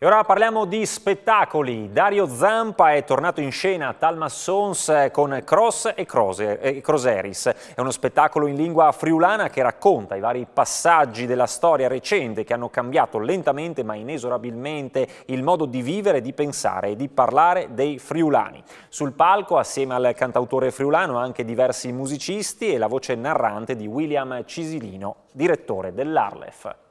E ora parliamo di spettacoli. Dario Zampa è tornato in scena a Talmassons con Cross e Croseris. È uno spettacolo in lingua friulana che racconta i vari passaggi della storia recente che hanno cambiato lentamente ma inesorabilmente il modo di vivere, di pensare e di parlare dei friulani. Sul palco, assieme al cantautore friulano, anche diversi musicisti e la voce narrante di William Cisilino, direttore dell'Arlef.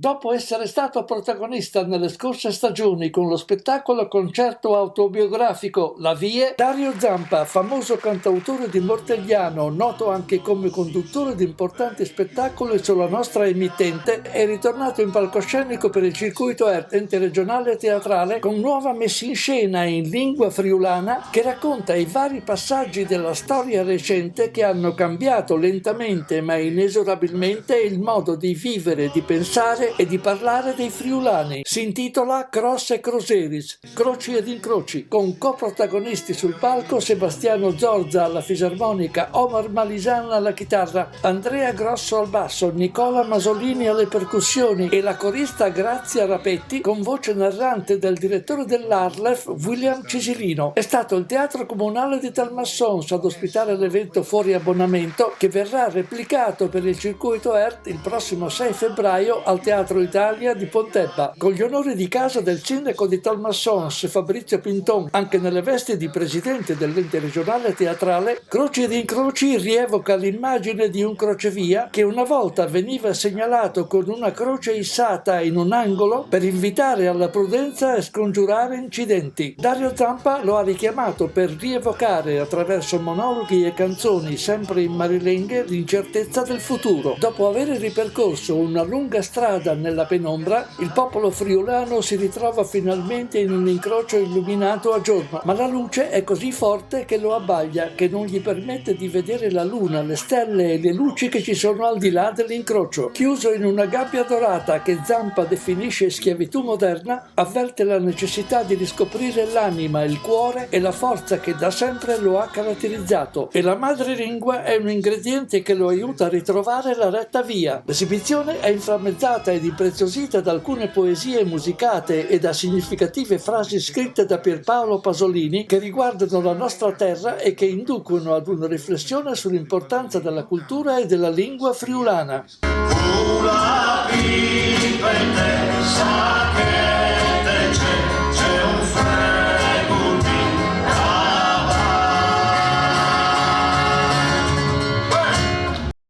Dopo essere stato protagonista nelle scorse stagioni con lo spettacolo concerto autobiografico La Vie, Dario Zampa, famoso cantautore di Mortegliano, noto anche come conduttore di importanti spettacoli sulla nostra emittente, è ritornato in palcoscenico per il circuito ente regionale teatrale con nuova messa in scena in lingua friulana che racconta i vari passaggi della storia recente che hanno cambiato lentamente ma inesorabilmente il modo di vivere, di pensare e di parlare dei friulani. Si intitola Cross e Croseris, Croci ed Incroci, con coprotagonisti sul palco Sebastiano Zorza alla fisarmonica, Omar Malisan alla chitarra, Andrea Grosso al basso, Nicola Masolini alle percussioni e la corista Grazia Rapetti con voce narrante del direttore dell'Arlef William Cisilino. È stato il Teatro Comunale di Talmassons ad ospitare l'evento fuori abbonamento che verrà replicato per il circuito ERT il prossimo 6 febbraio al Teatro Italia di Pontebba, con gli onori di casa del sindaco di Talmassons Fabrizio Pinton, anche nelle vesti di presidente dell'ente regionale teatrale. Croci ed Incroci rievoca l'immagine di un crocevia che una volta veniva segnalato con una croce issata in un angolo per invitare alla prudenza e scongiurare incidenti. Dario Zampa lo ha richiamato per rievocare attraverso monologhi e canzoni sempre in marilenghe l'incertezza del futuro. Dopo aver ripercorso una lunga strada nella penombra, il popolo friulano si ritrova finalmente in un incrocio illuminato a giorno, ma la luce è così forte che lo abbaglia, che non gli permette di vedere la luna, le stelle e le luci che ci sono al di là dell'incrocio. Chiuso in una gabbia dorata che Zampa definisce schiavitù moderna, avverte la necessità di riscoprire l'anima, il cuore e la forza che da sempre lo ha caratterizzato, e la madrelingua è un ingrediente che lo aiuta a ritrovare la retta via. L'esibizione è inframmezzata ed impreziosita da alcune poesie musicate e da significative frasi scritte da Pierpaolo Pasolini che riguardano la nostra terra e che inducono ad una riflessione sull'importanza della cultura e della lingua friulana.